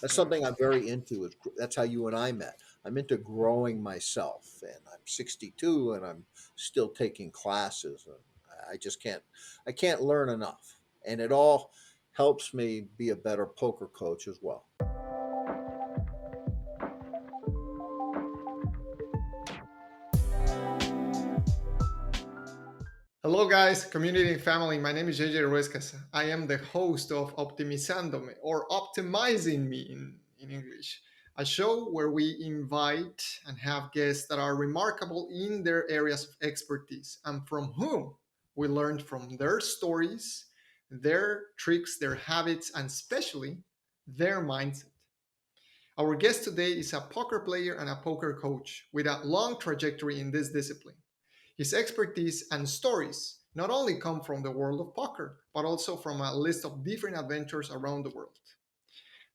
That's Right. something I'm very into. That's how you and I met. I'm into growing myself, and I'm 62, and I'm still taking classes, and I just can't learn enough, and it all helps me be a better poker coach as well. Hello, guys, community and family. My name is JJ Ruescas. I am the host of Optimizandome, or Optimizing Me in English, a show where we invite and have guests that are remarkable in their areas of expertise and from whom we learn from their stories, their tricks, their habits, and especially their mindset. Our guest today is a poker player and a poker coach with a long trajectory in this discipline. His expertise and stories not only come from the world of poker, but also from a list of different adventures around the world.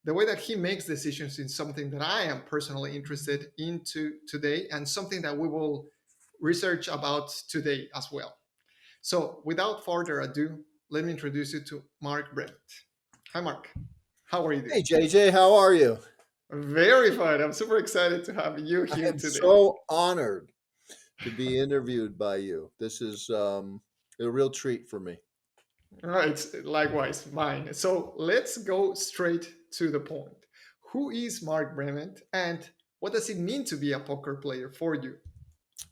The way that he makes decisions is something that I am personally interested into today and something that we will research about today as well. So, without further ado, let me introduce you to Mark Brement. Hi, Mark. How are you Hey doing? JJ, how are you? Very fine. I'm super excited to have you I here am today. so honored to be interviewed by you. This is a real treat for me. Right, likewise, mine. So let's go straight to the point. Who is Mark Brement and what does it mean to be a poker player for you?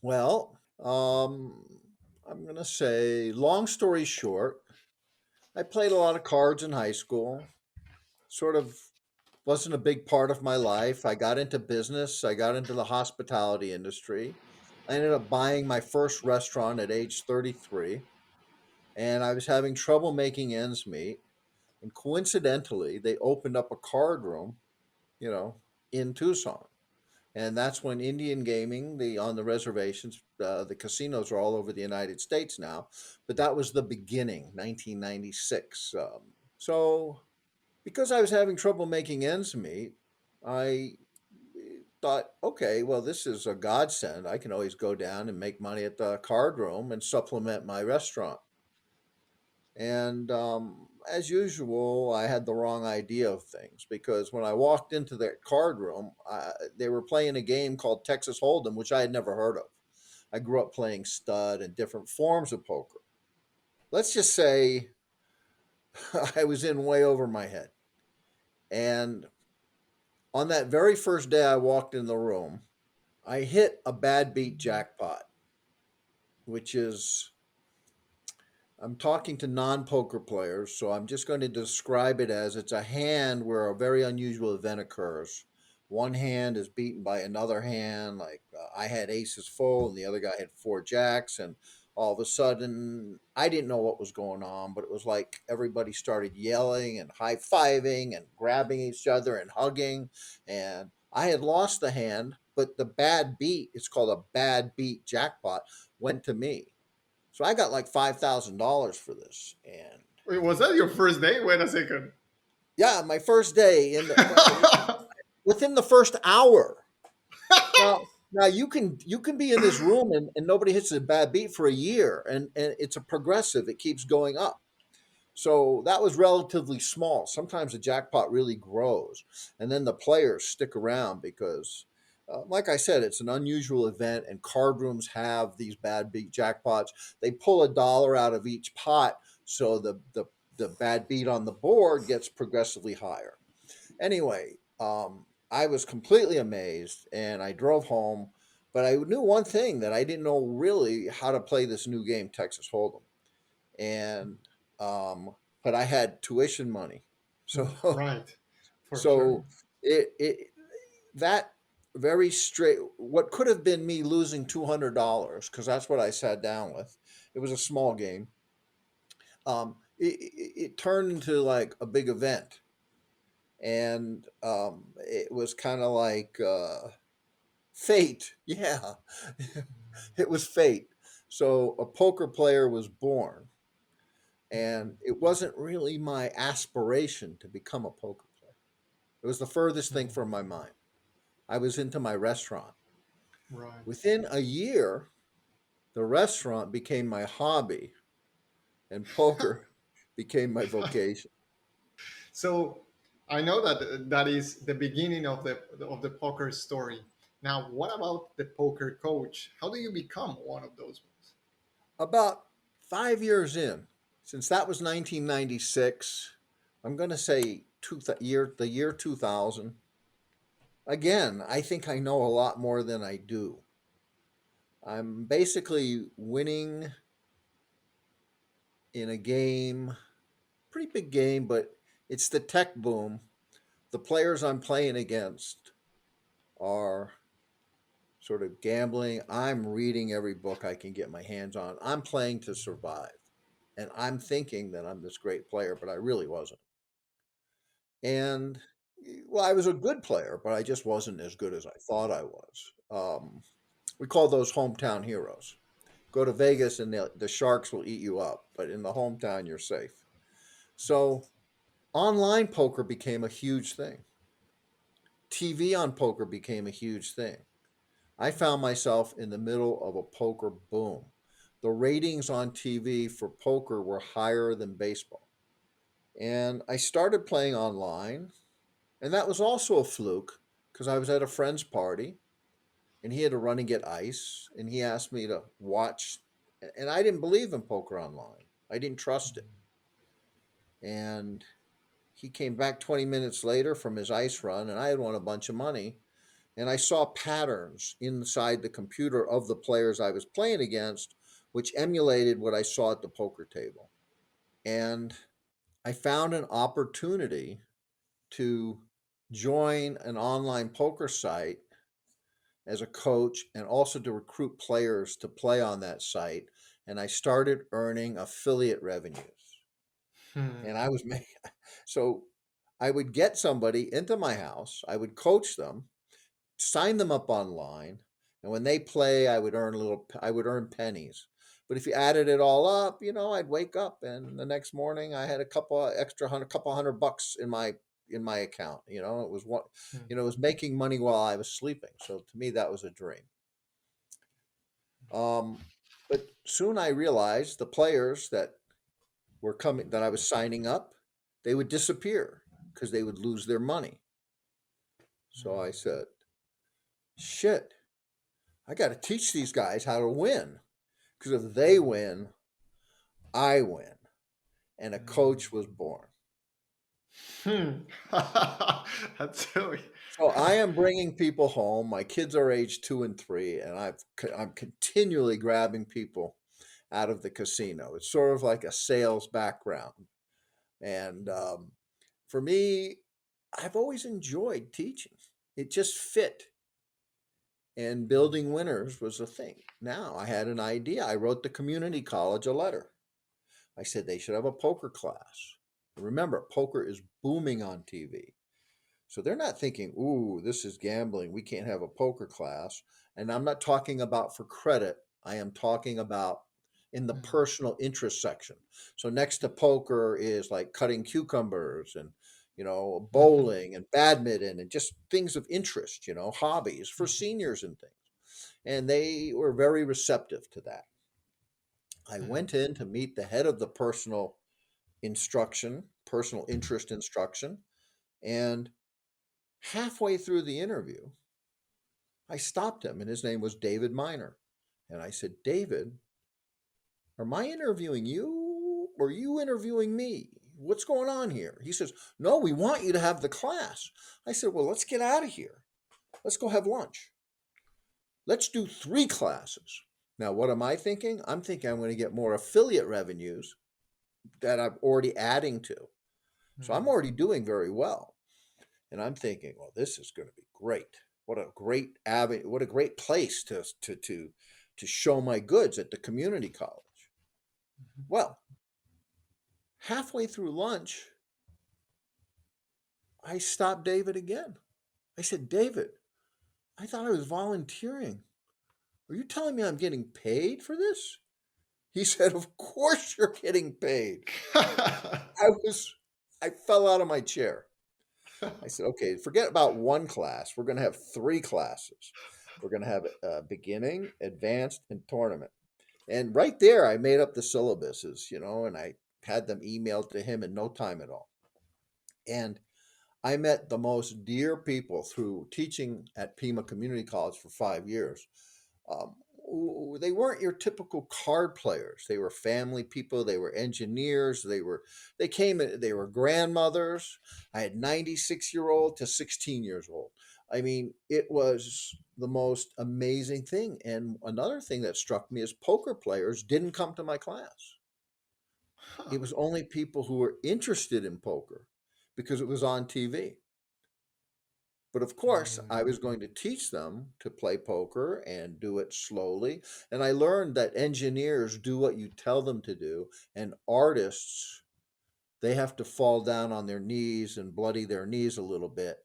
Well, I'm gonna say, long story short, I played a lot of cards in high school. Sort of wasn't a big part of my life. I got into business. I got into the hospitality industry. I ended up buying my first restaurant at age 33, and I was having trouble making ends meet. And coincidentally, they opened up a card room, you know, in Tucson. And that's when Indian gaming, the on the reservations, the casinos are all over the United States now, but that was the beginning, 1996. So because I was having trouble making ends meet, I thought, okay, well, this is a godsend. I can always go down and make money at the card room and supplement my restaurant. And as usual, I had the wrong idea of things because when I walked into that card room, they were playing a game called Texas Hold'em, which I had never heard of. I grew up playing stud and different forms of poker. Let's just say I was in way over my head. And on that very first day I walked in the room, I hit a bad beat jackpot, which is, I'm talking to non poker players, so I'm just going to describe it as it's a hand where a very unusual event occurs. One hand is beaten by another hand, like I had aces full and the other guy had four jacks, and all of a sudden I didn't know what was going on, but it was like everybody started yelling and high fiving and grabbing each other and hugging. And I had lost the hand, but the bad beat, it's called a bad beat jackpot, went to me. So I got like $5,000 for this, and Wait, was that your first day? Wait a second. yeah, my first day in within the first hour. Now you can be in this room and nobody hits a bad beat for a year, and it's a progressive. It keeps going up. So that was relatively small. Sometimes the jackpot really grows, and then the players stick around because, like I said, it's an unusual event, and card rooms have these bad beat jackpots. They pull a dollar out of each pot, so the bad beat on the board gets progressively higher. Anyway, I was completely amazed, and I drove home. But I knew one thing, that I didn't know really how to play this new game, Texas Hold'em, and but I had tuition money, so Right, for sure. so it that very straight, what could have been me losing $200, because that's what I sat down with. It was a small game. It turned into like a big event, and it was kind of like fate. Yeah, it was fate. So a poker player was born, and it wasn't really my aspiration to become a poker player. It was the furthest thing from my mind. I was into my restaurant. Right. Within a year, the restaurant became my hobby, and poker became my vocation. So I know that that is the beginning of the poker story. Now, what about the poker coach? How do you become one of those ones? About 5 years in, since that was 1996, I'm going to say the year 2000. Again, I think I know a lot more than I do. I'm basically winning in a game, pretty big game, but it's the tech boom. The players I'm playing against are sort of gambling. I'm reading every book I can get my hands on. I'm playing to survive. And I'm thinking that I'm this great player, but I really wasn't. And well, I was a good player, but I just wasn't as good as I thought I was. We call those hometown heroes. Go to Vegas and the sharks will eat you up, but in the hometown, you're safe. So online poker became a huge thing. TV on poker became a huge thing. I found myself in the middle of a poker boom. The ratings on TV for poker were higher than baseball. And I started playing online, and that was also a fluke because I was at a friend's party and he had to run and get ice, and he asked me to watch. And I didn't believe in poker online, I didn't trust it. And he came back 20 minutes later from his ice run, and I had won a bunch of money. And I saw patterns inside the computer of the players I was playing against, which emulated what I saw at the poker table. And I found an opportunity to join an online poker site as a coach and also to recruit players to play on that site. And I started earning affiliate revenues. Hmm. And I was making, so I would get somebody into my house, I would coach them, sign them up online, and when they play, I would earn pennies. But if you added it all up, I'd wake up and the next morning I had a couple hundred bucks in my account. It was what, Hmm. it was making money while I was sleeping. So to me, that was a dream. Um, but soon I realized the players that I was signing up, they would disappear because they would lose their money. So I said, shit, I got to teach these guys how to win. Because if they win, I win. And a coach was born. Hmm. That's silly. So I am bringing people home. My kids are age 2 and 3, and I'm continually grabbing people out of the casino. It's sort of like a sales background. And for me, I've always enjoyed teaching. It just fit. And building winners was a thing. Now I had an idea. I wrote the community college a letter. I said they should have a poker class. Remember, poker is booming on TV. So they're not thinking, ooh, this is gambling. We can't have a poker class. And I'm not talking about for credit. I am talking about in the personal interest section. So next to poker is like cutting cucumbers and, bowling and badminton and just things of interest, hobbies for seniors and things. And they were very receptive to that. I went in to meet the head of the personal interest instruction. And halfway through the interview, I stopped him, and his name was David Miner. And I said, David, am I interviewing you or are you interviewing me? What's going on here? He says, no, we want you to have the class. I said, well, let's get out of here. Let's go have lunch. Let's do 3 classes. Now, what am I thinking? I'm thinking I'm going to get more affiliate revenues that I'm already adding to. So I'm already doing very well. And I'm thinking, well, this is going to be great. What a great avenue, what a great place to show my goods at the community college. Well, halfway through lunch, I stopped David again. I said, David, I thought I was volunteering. Are you telling me I'm getting paid for this? He said, of course you're getting paid. I was, I fell out of my chair. I said, okay, forget about 1 class. We're going to have 3 classes. We're going to have beginning, advanced, and tournament. And right there, I made up the syllabuses, and I had them emailed to him in no time at all. And I met the most dear people through teaching at Pima Community College for 5 years. Um, they weren't your typical card players. They were family people. They were engineers. They came. They were grandmothers. I had 96-year-old to 16 years old. I mean, it was the most amazing thing. And another thing that struck me is poker players didn't come to my class. Huh. It was only people who were interested in poker because it was on TV. But of course, Mm. I was going to teach them to play poker and do it slowly. And I learned that engineers do what you tell them to do, and artists, they have to fall down on their knees and bloody their knees a little bit.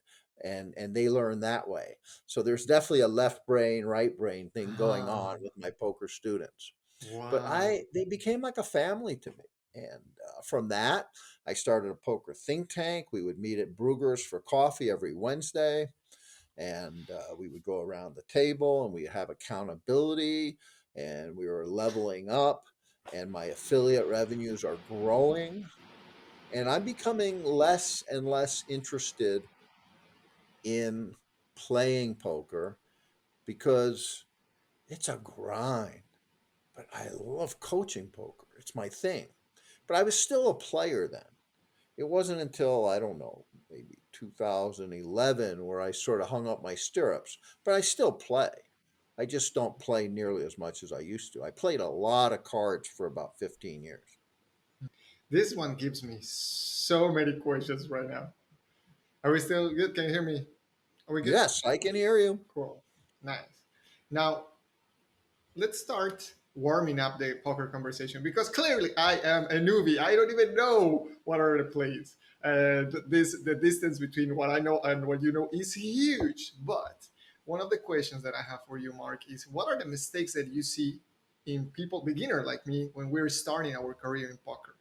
And they learn that way. So there's definitely a left brain, right brain thing going Ah, on with my poker students. But wow. I they became like a family to me. And from that, I started a poker think tank. We would meet at Brugger's for coffee every Wednesday, and we would go around the table and we have accountability, and we were leveling up, and my affiliate revenues are growing, and I'm becoming less and less interested in playing poker because it's a grind. But I love coaching poker. It's my thing. But I was still a player then. It wasn't until, I don't know, maybe 2011 where I sort of hung up my stirrups, but I still play. I just don't play nearly as much as I used to. I played a lot of cards for about 15 years. This one gives me so many questions right now. Are we still good? Can you hear me? Are we good? Yes, I can hear you. Cool. Nice. Now, let's start warming up the poker conversation because clearly I am a newbie. I don't even know what are the plays. The distance between what I know and what you know is huge. But one of the questions that I have for you, Mark, is what are the mistakes that you see in people, beginner like me, when we're starting our career in poker?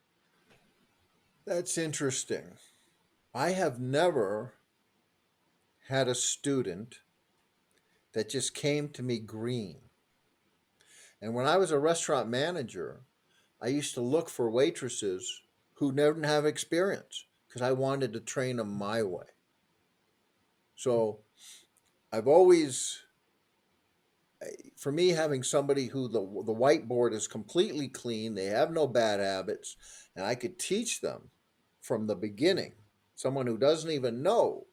That's interesting. I have never had a student that just came to me green. And when I was a restaurant manager, I used to look for waitresses who didn't have experience because I wanted to train them my way. So I've always, for me, having somebody who the whiteboard is completely clean, they have no bad habits, and I could teach them from the beginning. Someone who doesn't even know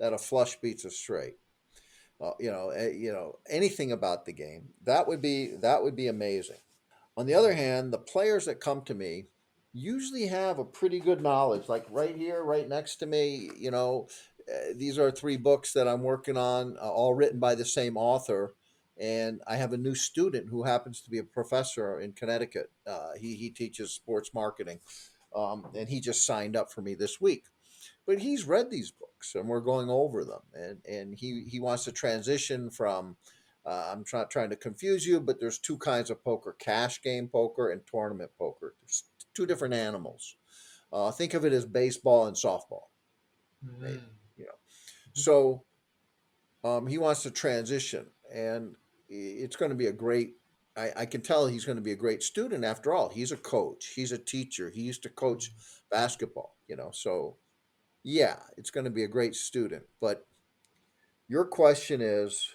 that a flush beats a straight, anything about the game. That would be amazing. On the other hand, the players that come to me usually have a pretty good knowledge. Like right here, right next to me, these are three books that I'm working on, all written by the same author. And I have a new student who happens to be a professor in Connecticut. He teaches sports marketing, and he just signed up for me this week. But he's read these books, and we're going over them, and he wants to transition from. I'm not trying to confuse you, but there's two kinds of poker: cash game poker and tournament poker. There's two different animals. Think of it as baseball and softball, maybe. Mm. You know. So he wants to transition, and it's going to be a great. I can tell he's going to be a great student. After all, he's a coach. He's a teacher. He used to coach basketball. So yeah, it's going to be a great student. But your question is,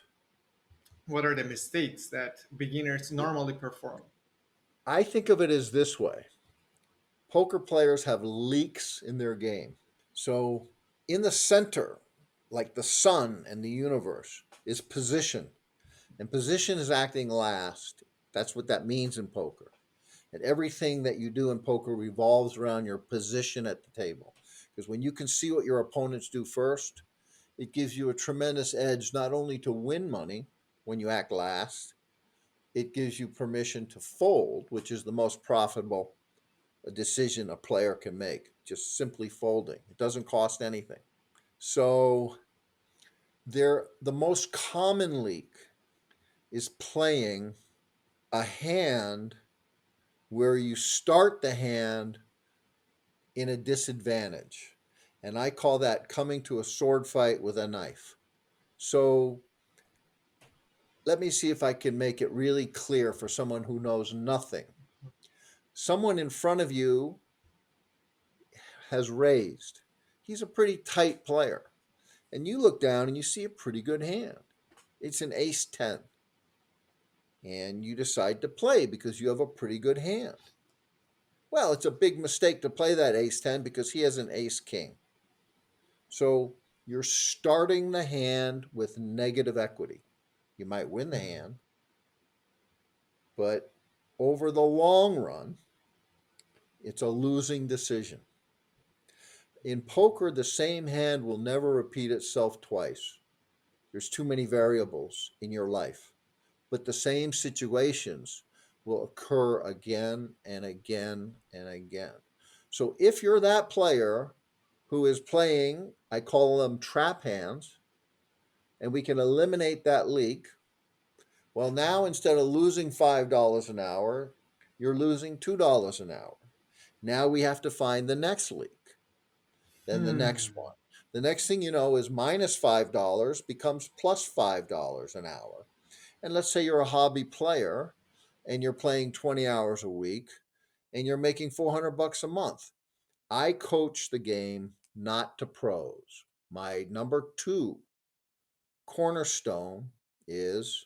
What are the mistakes that beginners normally perform? I think of it as this way: poker players have leaks in their game. So in the center, like the sun and the universe, is position. And position is acting last. That's what that means in poker. And everything that you do in poker revolves around your position at the table. Because when you can see what your opponents do first, it gives you a tremendous edge not only to win money when you act last, it gives you permission to fold, which is the most profitable decision a player can make, just simply folding. It doesn't cost anything. So the most common leak is playing a hand where you start the hand in a disadvantage. And I call that coming to a sword fight with a knife. So let me see if I can make it really clear for someone who knows nothing. Someone in front of you has raised. He's a pretty tight player. And you look down and you see a pretty good hand. It's an ace 10. And you decide to play because you have a pretty good hand. Well, it's a big mistake to play that ace 10 because he has an ace king. So you're starting the hand with negative equity. You might win the Hmm. hand, but over the long run, it's a losing decision. In poker, the same hand will never repeat itself twice. There's too many variables in your life. But the same situations will occur again and again and again. So if you're that player who is playing, I call them trap hands, and we can eliminate that leak, well, now instead of losing $5 an hour, you're losing $2 an hour. Now we have to find the next leak, then the next Hmm. one. The next thing you know is minus $5 becomes plus $5 an hour. And let's say you're a hobby player and you're playing 20 hours a week and you're making 400 bucks a month. I coach the game not to pros. My number 2 cornerstone is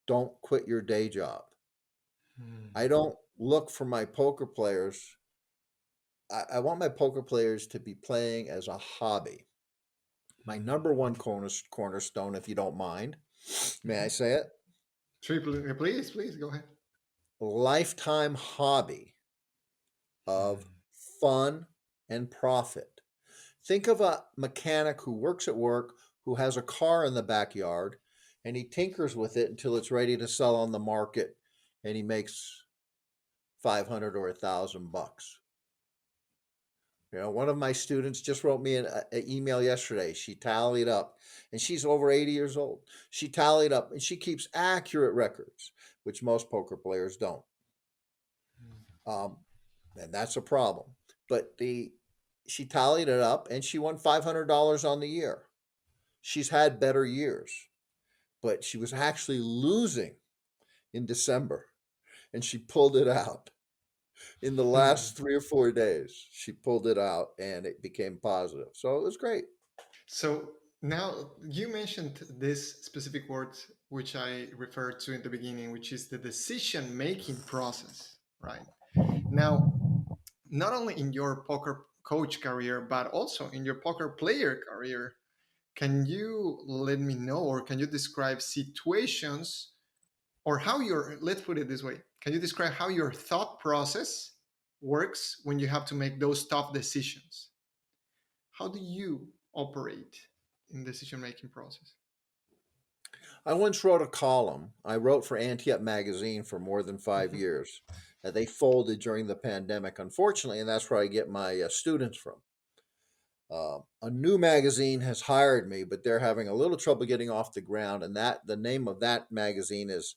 don't quit your day job. Hmm. I don't look for my poker players. I want my poker players to be playing as a hobby. My Hmm. number one cornerstone, if you don't mind, may I Mhm. say it? Please, please go ahead. Lifetime hobby of Hmm. fun and profit. Think of a mechanic who works at work, who has a car in the backyard, and he tinkers with it until it's ready to sell on the market, and he makes 500 or 1,000 bucks. One of my students just wrote me an email yesterday. She tallied up, and she's over 80 years old. She tallied up, and she keeps accurate records, which most poker players don't. Um, and that's a problem. But she tallied it up, and she won $500 on the year. She's had better years, but she was actually losing in December, and she pulled it out in the Hmm. last 3 or 4 days. She pulled it out, and it became positive. So it was great. So now you mentioned this specific word, which I referred to in the beginning, which is the decision making process, right? Now, not only in your poker coach career, but also in your poker player career, can you let me know or can you describe situations or how your, let's put it this way, can you describe how your thought process works when you have to make those tough decisions? How do you operate in decision making process? I once wrote a column. I wrote for Anti-Up magazine for more than five Mhm. years. They folded during the pandemic, unfortunately, and that's where I get my students from. A new magazine has hired me, but they're having a little trouble getting off the ground, and that the name of that magazine is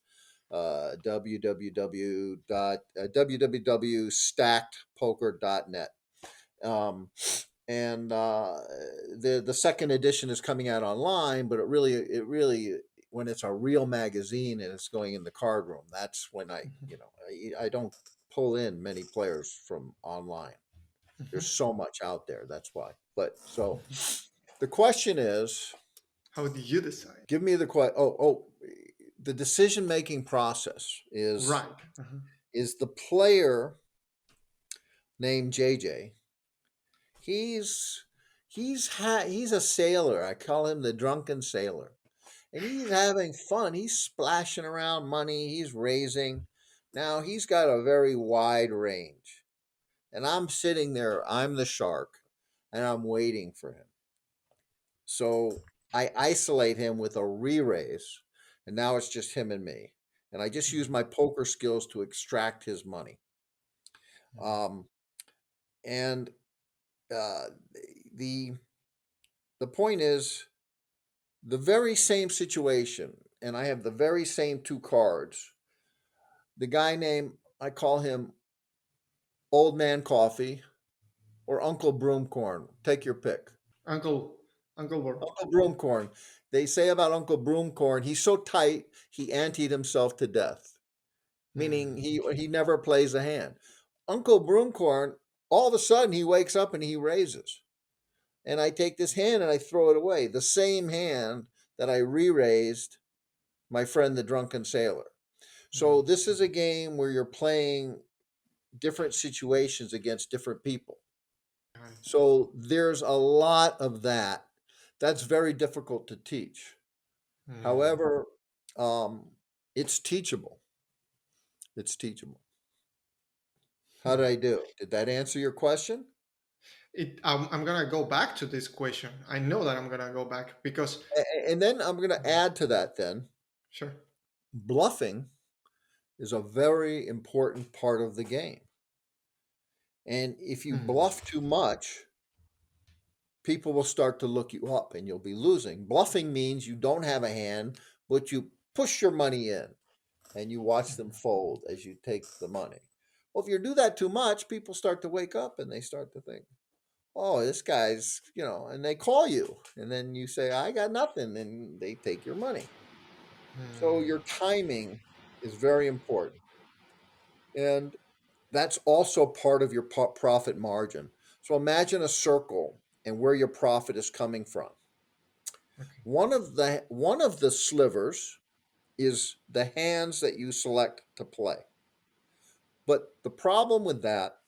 www.stackedpoker.net. Um, and the second edition is coming out online, but it really when it's a real magazine and it's going in the card room, that's when I don't pull in many players from online. There's Mhm. so much out there. That's why. But so the question is, How do you decide? give me the question. The decision making process Right. Uh-huh. is the player named JJ. He's a sailor. I call him the drunken sailor, and he's having fun. He's splashing around money. He's raising. Now he's got a very wide range, and I'm sitting there. I'm the shark, and I'm waiting for him. So I isolate him with a re-raise, and now it's just him and me. And I just use Mhm. my poker skills to extract his money. Mhm. Um, and uh, the the point is the very same situation, and I have the very same two cards. The guy named I call him Old Man Coffee or Uncle Broomcorn. Take your pick. Uncle, Uncle Bob. Uncle Broomcorn. They say about Uncle Broomcorn, he's so tight he anteed himself to death, meaning Hmm. he never plays a hand. Uncle Broomcorn, all of a sudden he wakes up and he raises. and I take this hand and I throw it away. The same hand that I re-raised my friend the drunken sailor. So Mm. this is a game where you're playing different situations against different people. Got it. So there's a lot of that. That's very difficult to teach. Mm. However, um, it's teachable. It's teachable. How did Hmm. I do? Did that answer your question? I'm gonna go back to this question. I know that I'm gonna go back because And then I'm going to add to that then sure. bluffing is a very important part of the game. And if you Mm. bluff too much, people will start to look you up and you'll be losing. Bluffing means you don't have a hand, but you push your money in and you watch them fold as you take the money. Well, if you do that too much, people start to wake up and they start to think, oh, this guy's, and they call you. And then you say, I got nothing. And they take your money. So Mm. your timing is very important. And that's also part of your profit margin. So imagine a circle and where your profit is coming from. Okay. One of the slivers is the hands that you select to play. But the problem with that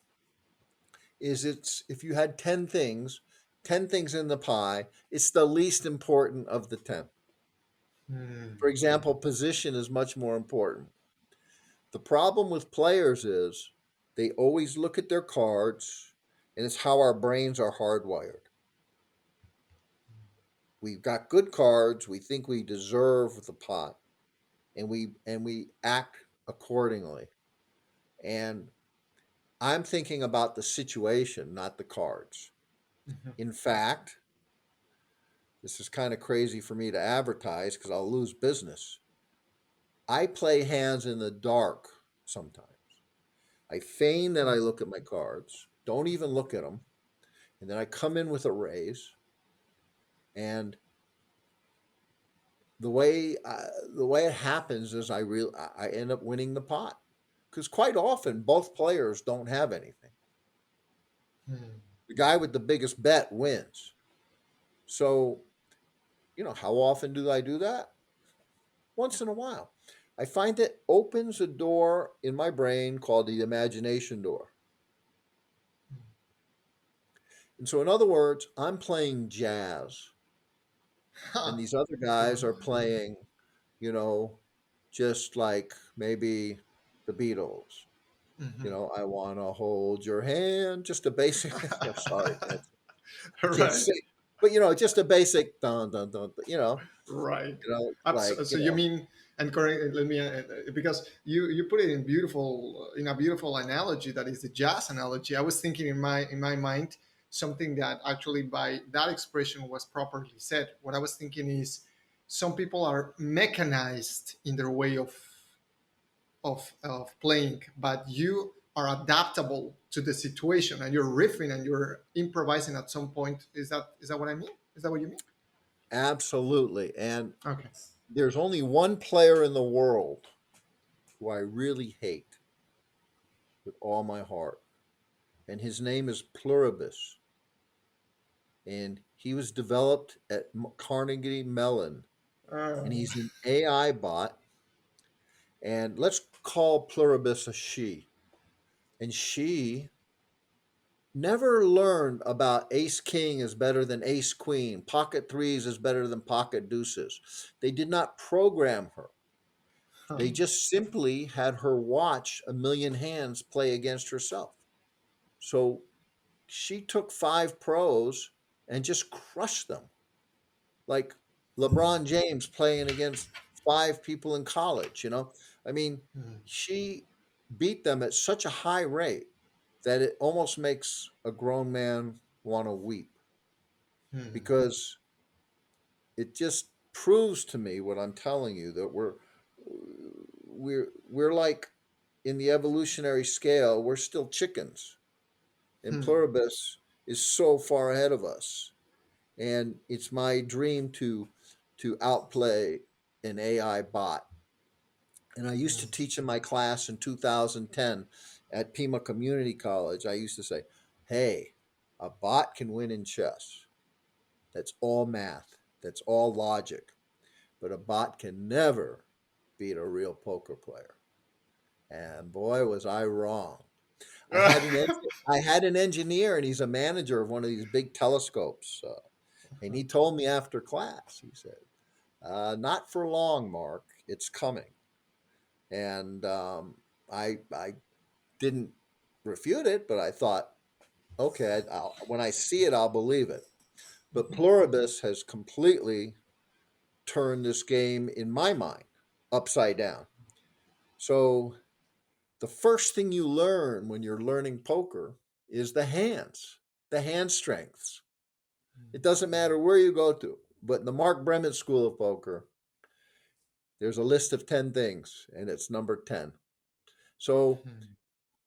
is it's if you had 10 things in the pie, it's the least important of the 10. Mm. For example, position is much more important. The problem with players is they always look at their cards, and it's how our brains are hardwired. We've got good cards, we think we deserve the pot, and we act accordingly. And I'm thinking about the situation, not the cards. Mhm. In fact, this is kind of crazy for me to advertise because I'll lose business. I play hands in the dark sometimes. I feign that I look at my cards, don't even look at them, and then I come in with a raise. And the way it happens is I end up winning the pot because quite often both players don't have anything. Mm. The guy with the biggest bet wins. So how often do I do that? Once in a while. I find it opens a door in my brain called the imagination door. And so, in other words, I'm playing jazz, and Ha. these other guys Right. are playing, you know, just like maybe the Beatles. Mhm. I want to hold your hand. Just a basic. Sorry, I can't Right. sing, but just a basic dun dun dun. Right. Like So you mean, and correct? Let me because you put it in a beautiful analogy that is the jazz analogy. I was thinking in my mind something that actually by that expression was properly said. What I was thinking is some people are mechanized in their way of playing, but you are adaptable to the situation and you're riffing and you're improvising at some point. Is that what I mean? Is that what you mean? absolutely. And Okay. there's only one player in the world who I really hate with all my heart, and his name is Pluribus. And he was developed at Carnegie Mellon, and Uh, he's an AI bot. And let's call Pluribus a she. And she never learned about ace king is better than ace queen, pocket threes is better than pocket deuces. They did not program her. huh. They just simply had her watch a million hands play against herself. So she took five pros and just crushed them, like LeBron James playing against five people in college. I mean, Hmm. she beat them at such a high rate that it almost makes a grown man want to weep Hmm. because it just proves to me what I'm telling you, that we're like, in the evolutionary scale, we're still chickens, and Hmm. Pluribus is so far ahead of us. And it's my dream to outplay an AI bot. And I used to Hmm. teach in my class in 2010 at Pima Community College. I used to say, "Hey, a bot can win in chess." That's all math. That's all logic. But a bot can never beat a real poker player. And boy, was I wrong. I had an engineer, and he's a manager of one of these big telescopes. And he told me after class, he said, "Not for long, Mark. It's coming." And I didn't refute it, but I thought, okay, when I see it, I'll believe it. But Pluribus has completely turned this game in my mind upside down. So the first thing you learn when you're learning poker is the hand strengths. It doesn't matter where you go to, but in the Mark Brement School of Poker, there's a list of 10 things, and it's number 10. So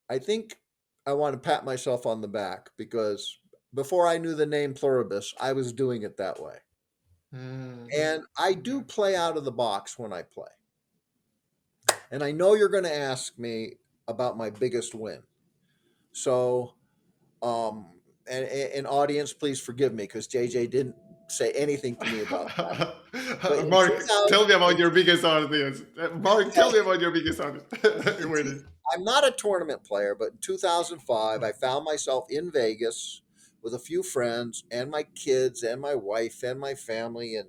I think I want to pat myself on the back because before I knew the name Pluribus, I was doing it that way. And I do play out of the box when I play. And I know you're going to ask me about my biggest win. So, um, and audience, please forgive me because JJ didn't say anything to me about that. But in Mark, tell me about 2000, your biggest audience. Mark, tell me about your biggest audience. in two, Waiting. I'm not a tournament player, but in 2005, I found myself in Vegas with a few friends and my kids and my wife and my family, and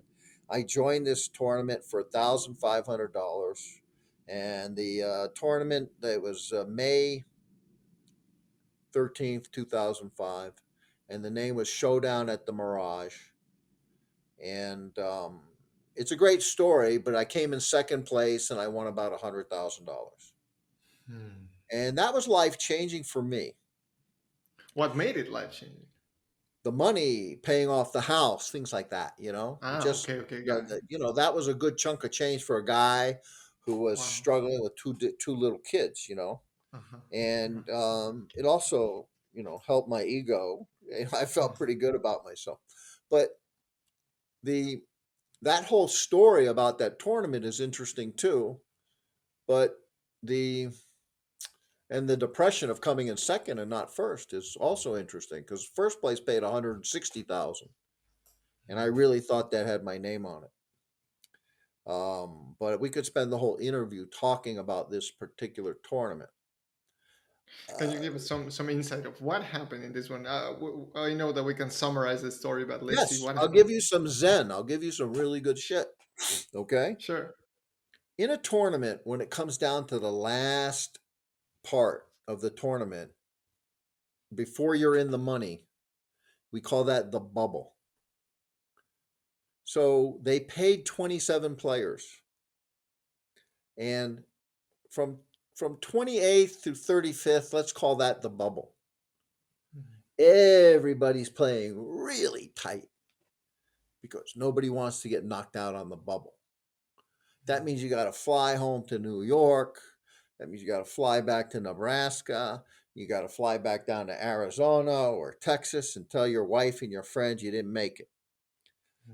I joined this tournament for $1,500. And the tournament that was May 13th, 2005, and the name was Showdown at the Mirage. And it's a great story, but I came in second place and I won about $100,000. Hmm. And that was life changing for me. What made it life changing? The money, paying off the house, things like that, Ah, just, okay, okay, got it. that was a good chunk of change for a guy who was Wow. struggling with two little kids. Uh-huh. And it also, helped my ego. I felt Uh-huh. pretty good about myself. But the that whole story about that tournament is interesting too. But the the depression of coming in second and not first is also interesting because first place paid 160,000, and I really thought that had my name on it. But we could spend the whole interview talking about this particular tournament. Can you Uh, give us some insight of what happened in this one? I know that we can summarize the story, but let's see yes, what I'll happened. give you some Zen. I'll give you some really good shit. Okay. Sure. In a tournament, when it comes down to the last part of the tournament, before you're in the money, we call that the bubble. So they paid 27 players, and from 28th to 35th, let's call that the bubble. Everybody's playing really tight because nobody wants to get knocked out on the bubble. That means you got to fly home to New York. That means you got to fly back to Nebraska. You got to fly back down to Arizona or Texas and tell your wife and your friends you didn't make it.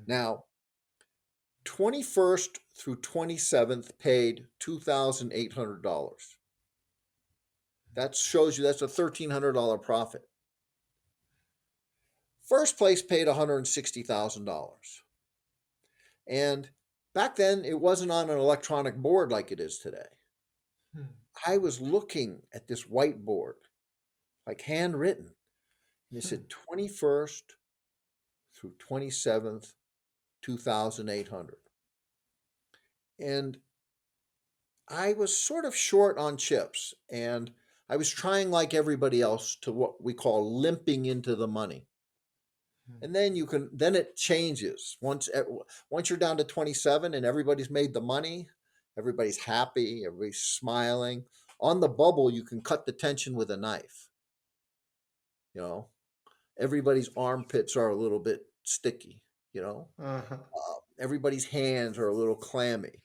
Now, 21st through 27th paid $2,800. That shows you that's a $1,300 profit. First place paid $160,000. And back then, it wasn't on an electronic board like it is today. I was looking at this whiteboard, like handwritten, and it said 21st through 27th, 2,800. And I was sort of short on chips, and I was trying, like everybody else, to what we call limping into the money. And then it changes once you're down to 27 and everybody's made the money, everybody's happy, everybody's smiling. On the bubble, you can cut the tension with a knife. You know, everybody's armpits are a little bit sticky. You know, Uh-huh. everybody's hands are a little clammy.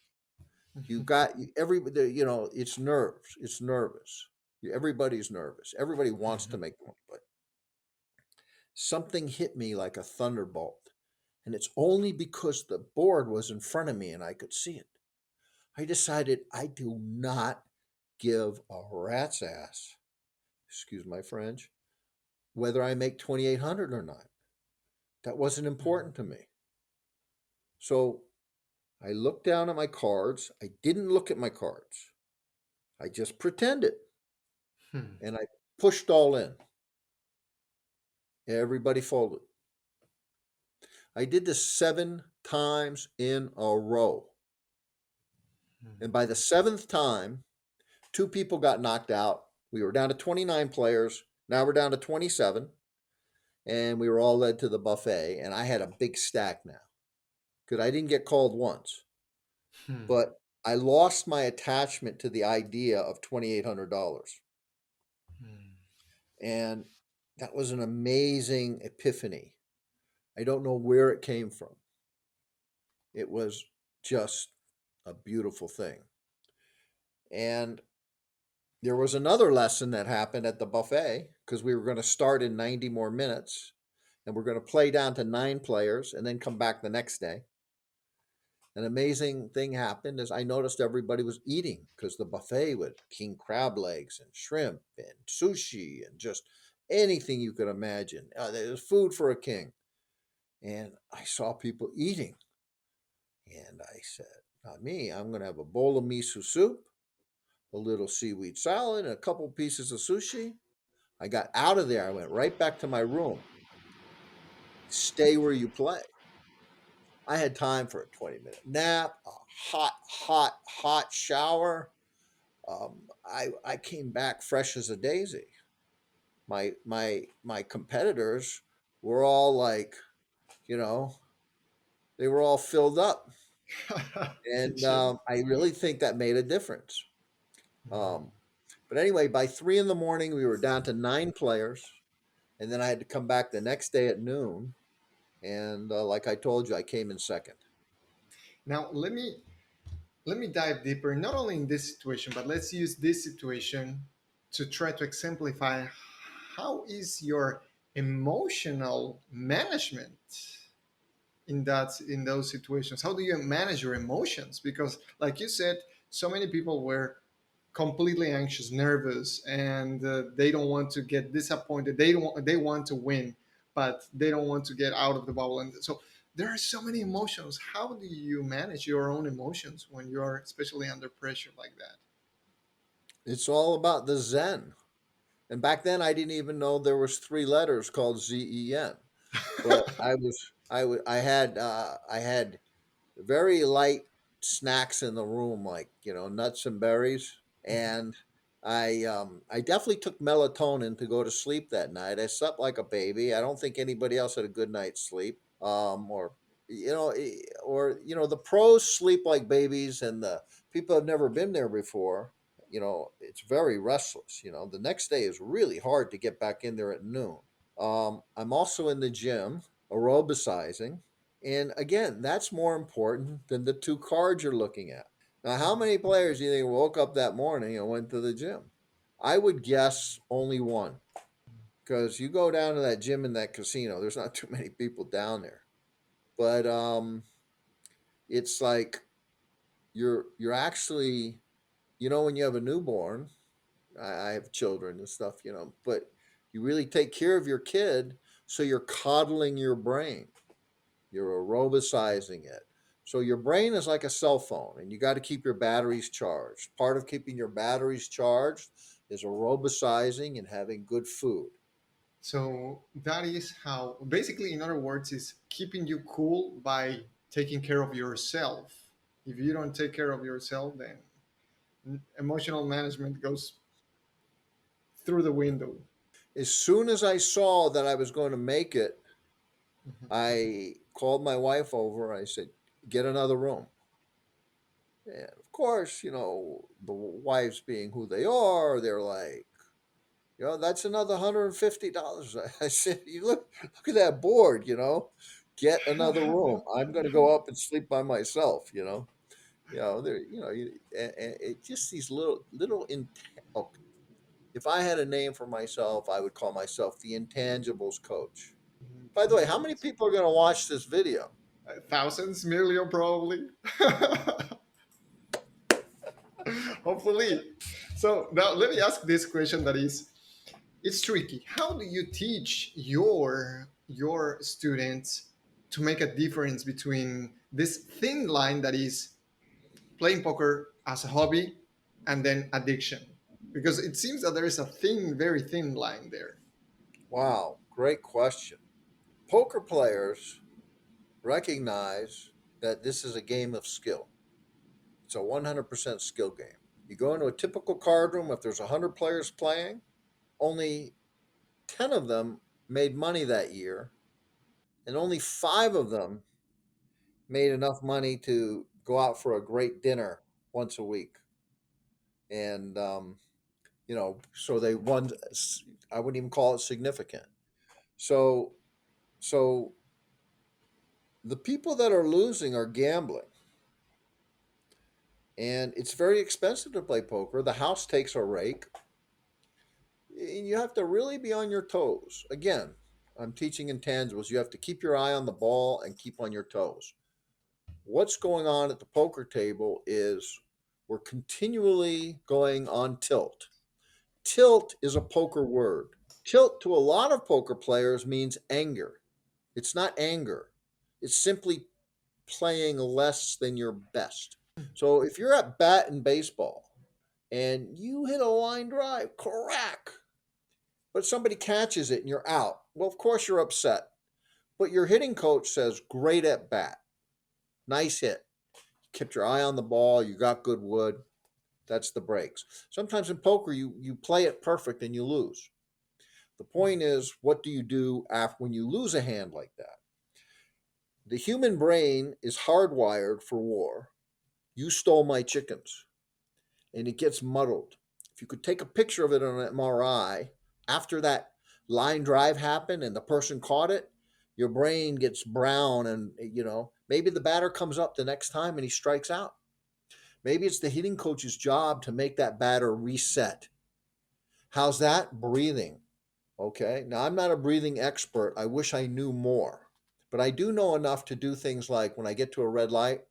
You got it's nerves. It's nervous. Everybody's nervous. Everybody wants to make money, but something hit me like a thunderbolt. And it's only because the board was in front of me and I could see it. I decided I do not give a rat's ass, excuse my French, whether I make 2,800 or not. That wasn't Hmm. important to me. So I looked down at my cards. I didn't look at my cards. I just pretended Hmm. and I pushed all in. Everybody folded. I did this 7 times in a row. And by the seventh time, two people got knocked out. We were down to 29 players. Now we're down to 27. And we were all led to the buffet. And I had a big stack now because I didn't get called once. Hmm. But I lost my attachment to the idea of $2,800. Hmm. And that was an amazing epiphany. I don't know where it came from. It was just a beautiful thing. And there was another lesson that happened at the buffet because we were going to start in 90 more minutes and we're going to play down to 9 players and then come back the next day. An amazing thing happened as I noticed everybody was eating because the buffet with king crab legs and shrimp and sushi and just anything you could imagine. There was food for a king. And I saw people eating. And I said, not me, I'm going to have a bowl of miso soup, a little seaweed salad, and a couple pieces of sushi. I got out of there. I went right back to my room. Stay where you play. I had time for a 20-minute nap, a hot shower. I came back fresh as a daisy. My competitors were all like, you know, they were all filled up, and Sure. I really think that made a difference. Um, but anyway, by 3 in the morning, we were down to 9 players, and then I had to come back the next day at noon. And like I told you, I came in second. Now let me dive deeper, not only in this situation, but let's use this situation to try to exemplify how is your emotional management in those situations. How do you manage your emotions? Because, like you said, so many people were completely anxious, nervous, and they don't want to get disappointed. They want to win, but they don't want to get out of the bubble. And so there are so many emotions. How do you manage your own emotions when you're especially under pressure like that? It's all about the Zen. And back then, I didn't even know there was 3 letters called Zen. But I had very light snacks in the room, like nuts and berries, and I definitely took melatonin to go to sleep that night. I slept like a baby. I don't think anybody else had a good night's sleep. The pros sleep like babies, and the people have never been there before. It's very restless. The next day is really hard to get back in there at noon. I'm also in the gym aerobicizing. And again, that's more important than the 2 cards you're looking at. Now, how many players do you think woke up that morning and went to the gym? I would guess only one. Because you go down to that gym in that casino, there's not too many people down there. But it's like you're actually, when you have a newborn, I have children and stuff, but you really take care of your kid, so you're coddling your brain. You're aerobicizing it. So your brain is like a cell phone, and you got to keep your batteries charged. Part of keeping your batteries charged is aerobicizing and having good food. So that is how, basically, in other words, is keeping you cool by taking care of yourself. If you don't take care of yourself, then emotional management goes through the window. As soon as I saw that I was going to make it, Mhm. I called my wife over. I said, "Get another room." And of course, the wives being who they are, they're like, that's another $150. I said, "You look at that board. Get another room. I'm going to go up and sleep by myself." There, and it just these little oh, if I had a name for myself, I would call myself the intangibles coach. By the way, how many Intangibles. people are going to watch this video? Thousands, million, probably. Hopefully. So now let me ask this question that is, it's tricky. How do you teach your your students to make a difference between this thin line that is playing poker as a hobby and then addiction? Because it seems that there is a thin, very thin line there. Wow, great question. Poker players recognize that this is a game of skill. It's a 100% skill game. You go into a typical card room, if there's 100 players playing, only 10 of them made money that year, and only 5 of them made enough money to go out for a great dinner once a week. And, so they won. I wouldn't even call it significant. So, so the people that are losing are gambling, and it's very expensive to play poker. The house takes a rake, and you have to really be on your toes. Again, I'm teaching intangibles. You have to keep your eye on the ball and keep on your toes. What's going on at the poker table is we're continually going on tilt. Tilt is a poker word. Tilt to a lot of poker players means anger. It's not anger, it's simply playing less than your best. So if you're at bat in baseball and you hit a line drive, crack, but somebody catches it and you're out, well, of course you're upset. But your hitting coach says, great at bat, nice hit. Kept your eye on the ball, you got good wood. That's the breaks. Sometimes in poker, you play it perfect and you lose. The point is, what do you do after when you lose a hand like that? The human brain is hardwired for war. You stole my chickens, and it gets muddled. If you could take a picture of it on an MRI after that line drive happened and the person caught it, your brain gets brown, and maybe the batter comes up the next time and he strikes out. Maybe it's the hitting coach's job to make that batter reset. How's that? Breathing. Okay. Now, I'm not a breathing expert. I wish I knew more. But I do know enough to do things like when I get to a red light,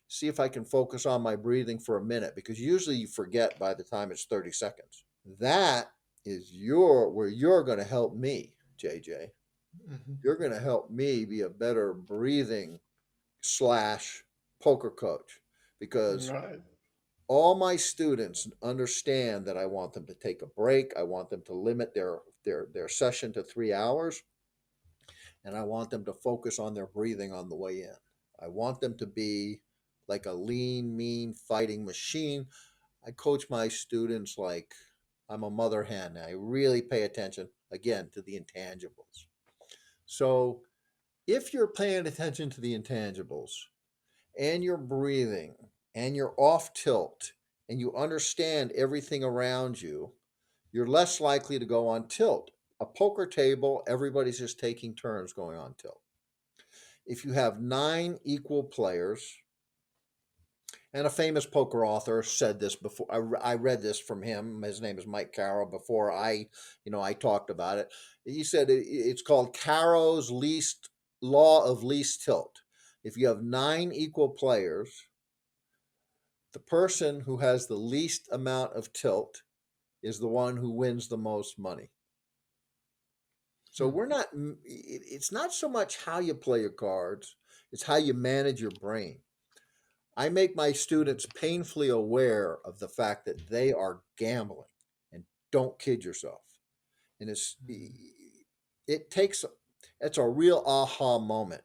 see if I can focus on my breathing for a minute, because usually you forget by the time it's 30 seconds. That is where you're going to help me, JJ. Mhm. You're going to help me be a better breathing slash poker coach, because Right. all my students understand that I want them to take a break. I want them to limit their session to 3 hours, and I want them to focus on their breathing on the way in. I want them to be like a lean, mean fighting machine. I coach my students like I'm a mother hen. I really pay attention again to the intangibles. So if you're paying attention to the intangibles and you're breathing and you're off tilt and you understand everything around you, you're less likely to go on tilt. A poker table, everybody's just taking turns going on tilt. If you have 9 equal players, and a famous poker author said this before, I read this from him. His name is Mike Caro. Before I talked about it, he said it's called Caro's least law of least tilt. If you have 9 equal players, the person who has the least amount of tilt is the one who wins the most money. So Hmm. it's not so much how you play your cards, it's how you manage your brain. I make my students painfully aware of the fact that they are gambling, and don't kid yourself. And it takes it's a real aha moment.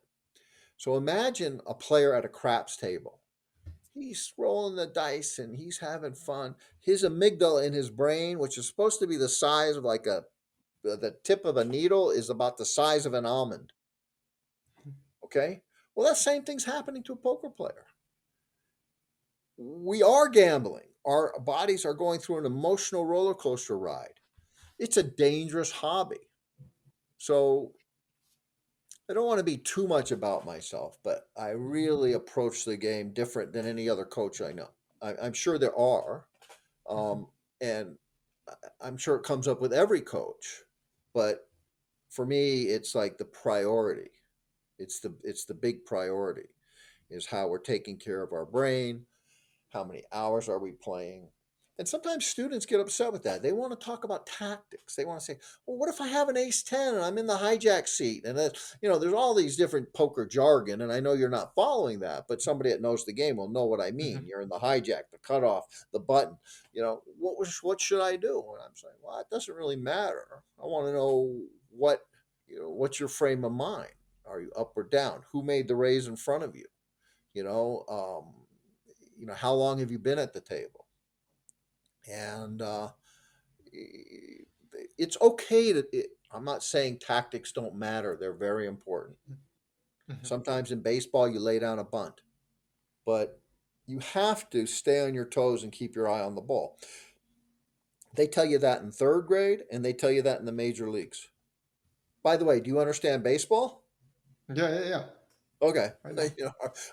So imagine a player at a craps table. He's rolling the dice and he's having fun. His amygdala in his brain, which is supposed to be the size of like the tip of a needle, is about the size of an almond. Okay? Well, that same thing's happening to a poker player. We are gambling. Our bodies are going through an emotional roller coaster ride. It's a dangerous hobby. So I don't want to be too much about myself, but I really approach the game different than any other coach I know. I'm sure there are, Mhm. um, and I'm sure it comes up with every coach. But for me, it's like the priority. It's the big priority is how we're taking care of our brain. How many hours are we playing? And sometimes students get upset with that. They want to talk about tactics. They want to say, "Well, what if I have an ace 10 and I'm in the hijack seat?" And there's all these different poker jargon, and I know you're not following that, but somebody that knows the game will know what I mean. Mhm. You're in the hijack, the cutoff, the button. What should I do? And I'm saying, well, it doesn't really matter. I want to know what's your frame of mind? Are you up or down? Who made the raise in front of you? You know, how long have you been at the table? And it's okay I'm not saying tactics don't matter. They're very important. Mhm. Sometimes in baseball, you lay down a bunt, but you have to stay on your toes and keep your eye on the ball. They tell you that in third grade, and they tell you that in the major leagues. By the way, do you understand baseball? Yeah, yeah, yeah. Okay. I know.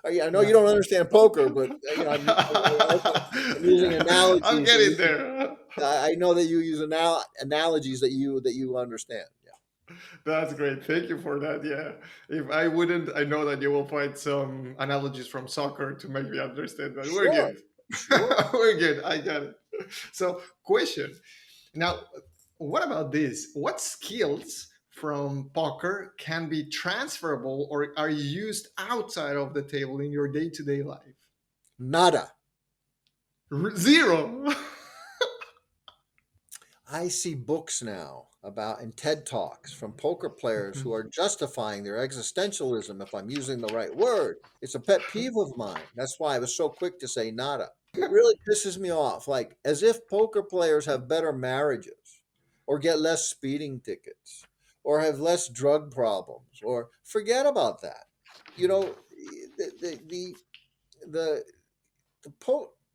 I know you Yeah. don't understand poker, but I'm using I'm analogies that getting there. I know that you use analogies that you understand. Yeah. That's great. Thank you for that. Yeah. If I wouldn't, I know that you will find some analogies from soccer to make me understand that. We're Sure. good. Sure. We're good. I got it. So, question. Now, what about this? What skills from poker can be transferable or are used outside of the table in your day to day life? Nada. Zero. I see books now about and TED Talks from poker players who are justifying their existentialism, if I'm using the right word. It's a pet peeve of mine. That's why I was so quick to say nada. It really pisses me off, like as if poker players have better marriages or get less speeding tickets or have less drug problems or forget about that. You know, the,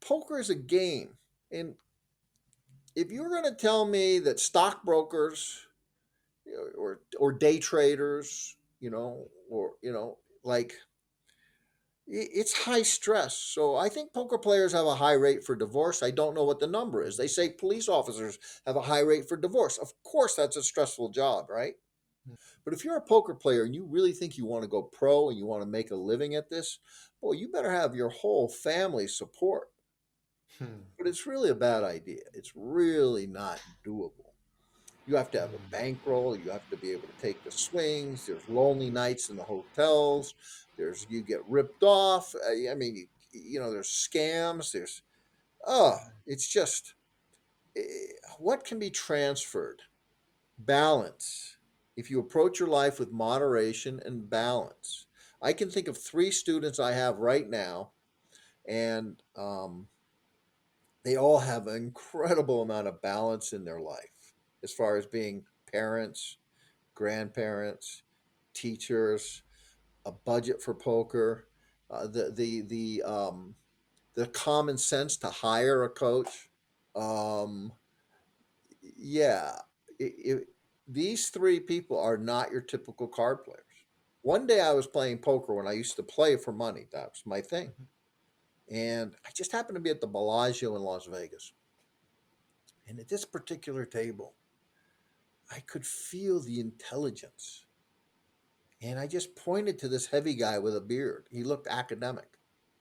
poker is a game. And if you're going to tell me that stockbrokers, or day traders, or like it's high stress. So I think poker players have a high rate for divorce. I don't know what the number is. They say police officers have a high rate for divorce. Of course, that's a stressful job, right? But if you're a poker player and you really think you want to go pro and you want to make a living at this, boy, you better have your whole family support. But it's really a bad idea. It's really not doable. You have to have a bankroll. You have to be able to take the swings. There's lonely nights in the hotels. You get ripped off. I mean, there's scams. It's just eh, what can be transferred? Balance. If you approach your life with moderation and balance, I can think of three students I have right now, and they all have an incredible amount of balance in their life as far as being parents, grandparents, teachers, a budget for poker, the common sense to hire a coach. Um, yeah, these three people are not your typical card players. One day I was playing poker when I used to play for money. That was my thing. And I just happened to be at the Bellagio in Las Vegas. And at this particular table, I could feel the intelligence. And I just pointed to this heavy guy with a beard. He looked academic.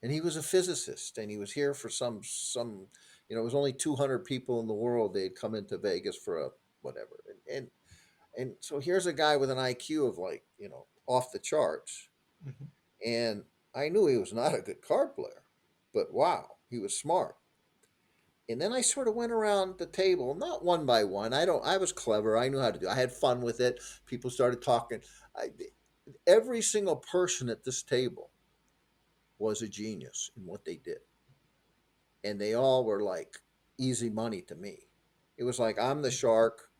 And he was a physicist and he was here for it was only 200 people in the world. They'd come into Vegas for a whatever. And so here's a guy with an IQ of like, off the charts. And I knew he was not a good card player, but wow, he was smart. And then I sort of went around the table, not one by one. I was clever. I knew how to do. I had fun with it. People started talking. Every single person at this table was a genius in what they did. And they all were like easy money to me. It was like I'm the shark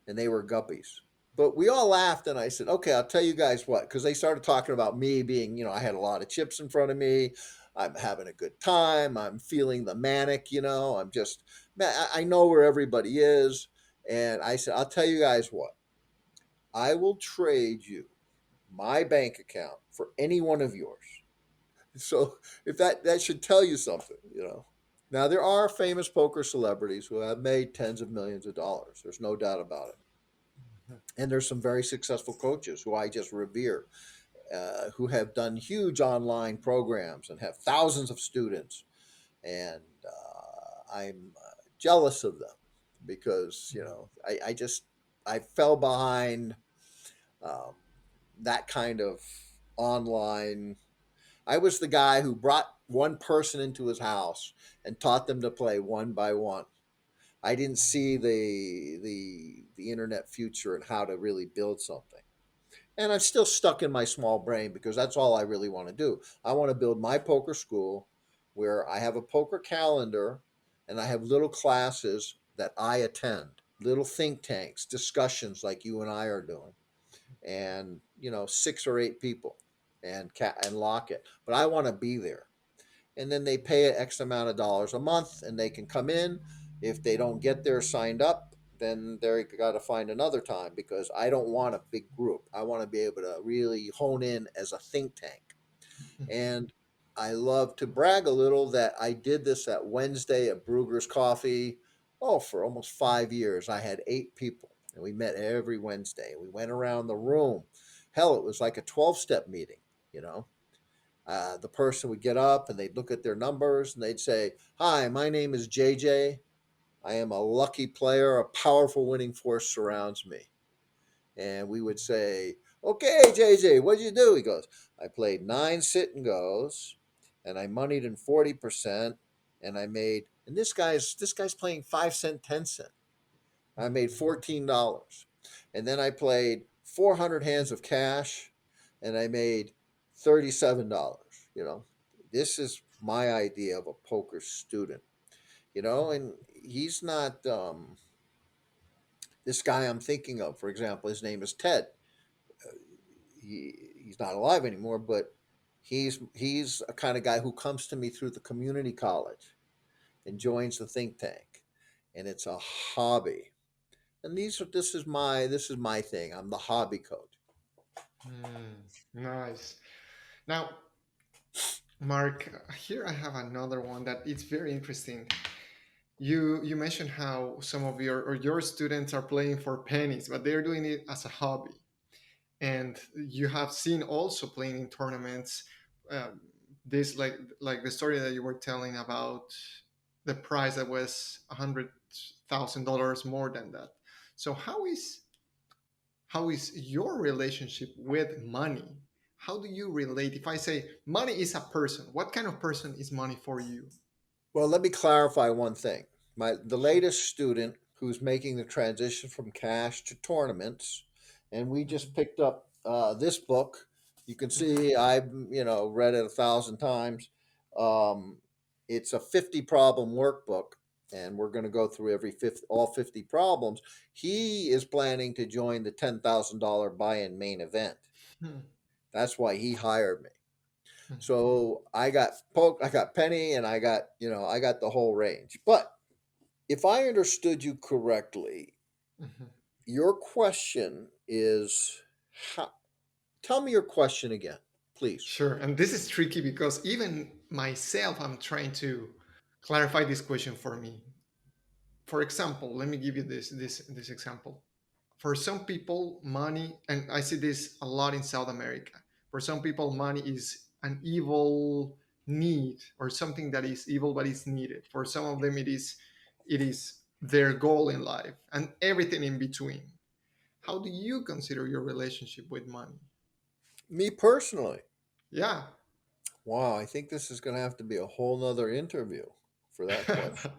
and they were guppies. But we all laughed and I said, okay, I'll tell you guys what, because they started talking about me being, I had a lot of chips in front of me. I'm having a good time. I'm feeling the manic, I'm just, man, I know where everybody is. And I said, I'll tell you guys what, I will trade you my bank account for any one of yours. So if that should tell you something. Now there are famous poker celebrities who have made tens of millions of dollars. There's no doubt about it. And there's some very successful coaches who I just revere, who have done huge online programs and have thousands of students. And I'm jealous of them because I fell behind um, that kind of online. I was the guy who brought one person into his house and taught them to play one by one. I didn't see the internet future and how to really build something. And I'm still stuck in my small brain because that's all I really want to do. I want to build my poker school where I have a poker calendar and I have little classes that I attend, little think tanks, discussions like you and I are doing, and 6 or 8 people and lock it. But I want to be there, and then they pay an X amount of dollars a month, and they can come in. If they don't get there signed up, then they got to find another time because I don't want a big group. I want to be able to really hone in as a think tank. And I love to brag a little that I did this at Wednesday at Brugger's Coffee. Oh, for almost 5 years, I had 8 people, and we met every Wednesday. We went around the room. Hell, it was like a 12-step meeting, you know. The person would get up and they'd look at their numbers and they'd say, "Hi, my name is JJ. I am a lucky player. A powerful winning force surrounds me." And we would say, "Okay, JJ, what'd you do?" He goes, "I played 9 sit and goes, and I moneyed in 40%, and I made." And this guy's playing 5 cent, 10 cent. I made $14, and then I played 400 hands of cash, and I made $37. This is my idea of a poker student. And he's not this guy I'm thinking of. For example, his name is Ted. He's not alive anymore, but he's a kind of guy who comes to me through the community college and joins the think tank, and it's a hobby. And this is my thing. I'm the hobby coach. Nice. Now, Mark, here I have another one that it's very interesting. You mentioned how some of your students are playing for pennies, but they're doing it as a hobby. And you have seen also playing in tournaments. Um, this like the story that you were telling about the prize that was $100,000 more than that. So how is your relationship with money? How do you relate? If I say money is a person, what kind of person is money for you? Well, let me clarify one thing. The Sure. latest student who's making the transition from cash to tournaments, and we just picked up this book. You can see I've read it 1,000 times. Um, it's a 50 problem workbook, and we're going to go through all 50 problems. He is planning to join the $10,000 buy-in main event. Hmm. That's why he hired me. Hmm. So I got I got penny, and I got the whole range. But if I understood you correctly, Mhm. your question is how, tell me your question again, please. Sure. And this is tricky because even myself, I'm trying to clarify this question for me. For example, let me give you this example. For some people, money, and I see this a lot in South America. For some people, money is an evil need or something that is evil but is needed. For some of them, it is their goal in life and everything in between. How do you consider your relationship with money? Me personally, Yeah. wow, I think this is going to have to be a whole nother interview for that question.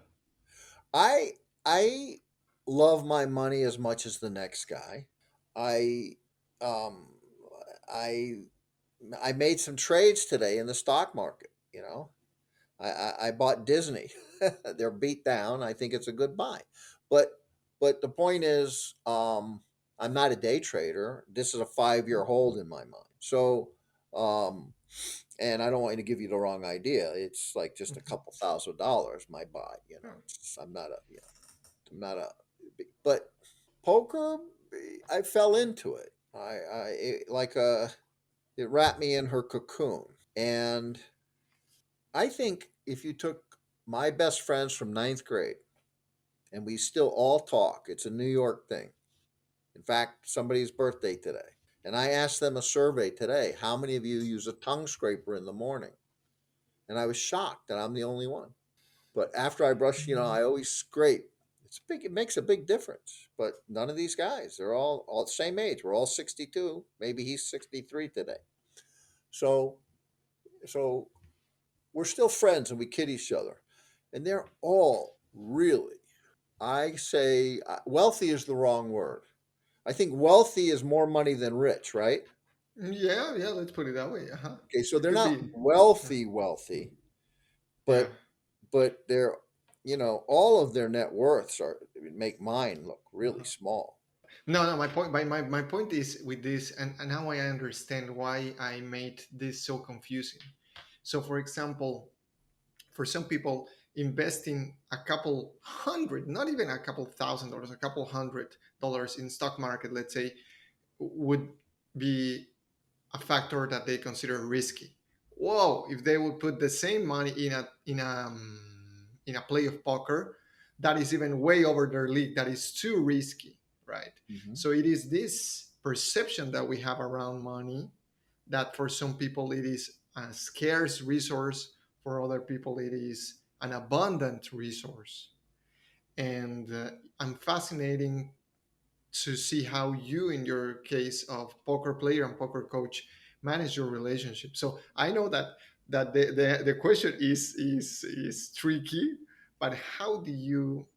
I love my money as much as the next guy. I um I I made some trades today in the stock market. I bought Disney. They're beat down. I think it's a good buy. But the point is, I'm not a day trader. This is a 5 year hold in my mind. So, um, and I don't want you to give you the wrong idea. It's like just a couple $1,000 my buy. I'm not a, I'm not a, but poker, I fell into it. It wrapped me in her cocoon. And I think if you took my best friends from ninth grade and we still all talk, it's a New York thing. In fact, somebody's birthday today. And I asked them a survey today, how many of you use a tongue scraper in the morning? And I was shocked that I'm the only one. But after I brush, I always scrape. It's big. It makes a big difference. But none of these guys, they're all the same age. We're all 62. Maybe he's 63 today. So so we're still friends and we kid each other. And they're all really, I say, wealthy is the wrong word. I think wealthy is more money than rich, right? Yeah, yeah. Let's put it that way. Uh-huh. Okay, so It they're could not be. Yeah. wealthy, Yeah. but they're all of their net worths are make mine look really Uh-huh. small. No, no. My point is with this, and now I understand why I made this so confusing. So, for example, for some people, investing a couple hundred, not even a couple $1,000, a couple $100 in stock market, let's say, would be a factor that they consider risky. Whoa! If they would put the same money in a play of poker, that is even way over their league. That is too risky, right? Hmm. So it is this perception that we have around money that for some people it is a scarce resource, for other people it is an abundant resource. And I'm fascinating to see how you, in your case of poker player and poker coach, manage your relationship. So I know that the question is tricky, but how do you,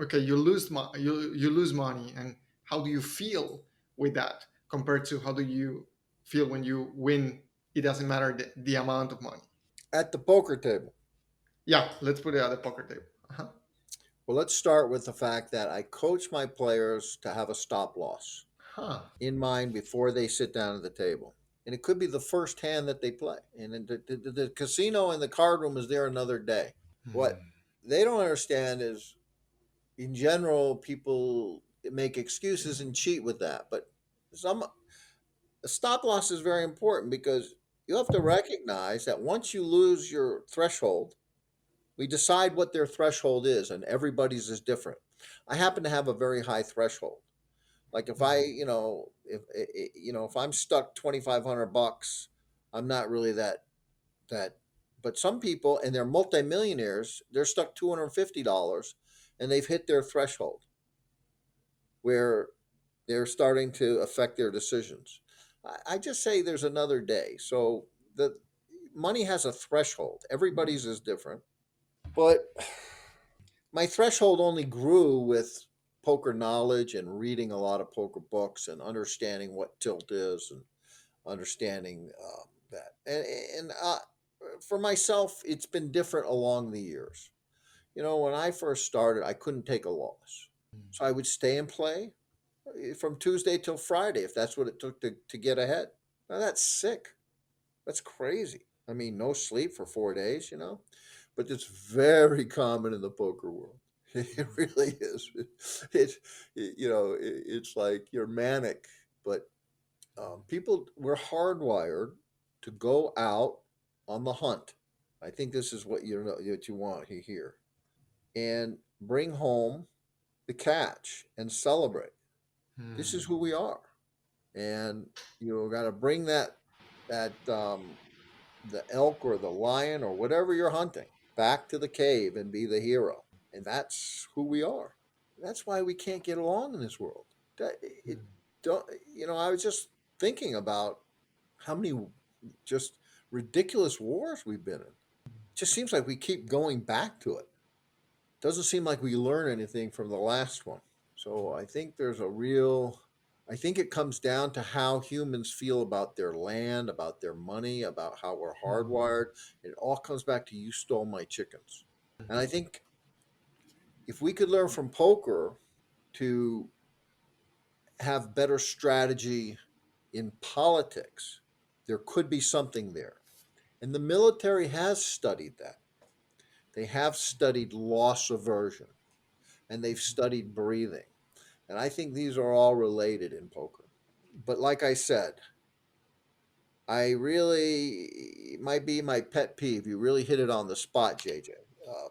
okay, you lose money, and how do you feel with that compared to how do you feel when you win? It doesn't matter the amount of money. At the poker table. Yeah, let's put it at the poker table. Uh-huh. Well, let's start with the fact that I coach my players to have a stop loss Huh. in mind before they sit down at the table. And it could be the first hand that they play. And then the casino and the card room is there another day. What Hmm. they don't understand is, in general, people make excuses and cheat with that. But some a stop loss is very important because you have to recognize that once you lose your threshold, we decide what their threshold is, and everybody's is different. I happen to have a very high threshold. Like if I, if I'm stuck $2,500, I'm not really that. But some people, and they're multimillionaires, they're stuck $250, and they've hit their threshold where they're starting to affect their decisions. I just say there's another day. So the money has a threshold. Everybody's is different, but my threshold only grew with poker knowledge and reading a lot of poker books and understanding what tilt is and understanding that. And for myself, it's been different along the years. When I first started, I couldn't take a loss. So I would stay and play from Tuesday till Friday if that's what it took to get ahead. Now that's sick. That's crazy. I mean, no sleep for 4 days, but it's very common in the poker world. It really is. It's like you're manic, but people, we're hardwired to go out on the hunt. I think this is what you want to hear, and bring home the catch and celebrate. This is who Hmm. we are, and you got to bring that the elk or the lion or whatever you're hunting back to the cave and be the hero. And that's who we are. That's why we can't get along in this world. It don't I was just thinking about how many just ridiculous wars we've been in. It just seems like we keep going back to it. Doesn't seem like we learn anything from the last one. So I think I think it comes down to how humans feel about their land, about their money, about how we're hardwired. It all comes back to you stole my chickens. And I think if we could learn from poker to have better strategy in politics, there could be something there. And the military has studied that. They have studied loss aversion and they've studied breathing. And I think these are all related in poker. But like I said, I really it might be my pet peeve. You really hit it on the spot, JJ. Uh,